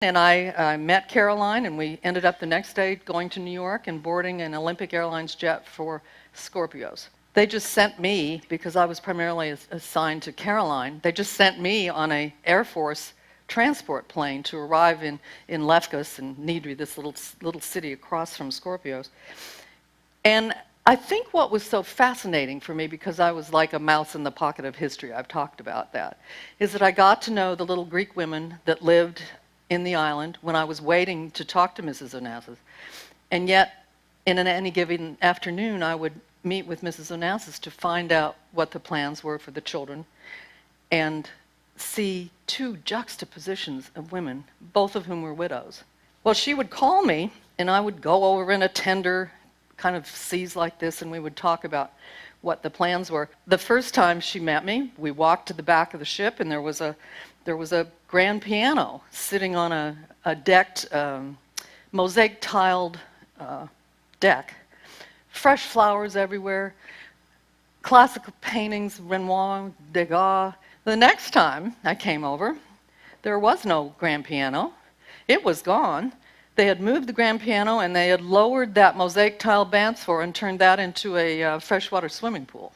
And I met Caroline, and we ended up the next day going to New York and boarding an Olympic Airlines jet for Scorpios. They just sent me, because I was primarily assigned to Caroline, they just sent me on a Air Force transport plane to arrive in Lefkos in Nidri, this little city across from Scorpios. And I think what was so fascinating for me, because I was like a mouse in the pocket of history, I've talked about that, is that I got to know the little Greek women that lived in the island when I was waiting to talk to Mrs. Onassis. And yet, in any given afternoon, I would meet with Mrs. Onassis to find out what the plans were for the children and see two juxtapositions of women, both of whom were widows. Well, she would call me, and I would go over in a tender kind of seas like this, and we would talk about what the plans were. The first time she met me, we walked to the back of the ship, and there was a grand piano sitting on a decked, mosaic-tiled deck. Fresh flowers everywhere, classical paintings, Renoir, Degas. The next time I came over, there was no grand piano. It was gone. They had moved the grand piano, and they had lowered that mosaic tile dance floor and turned that into a freshwater swimming pool.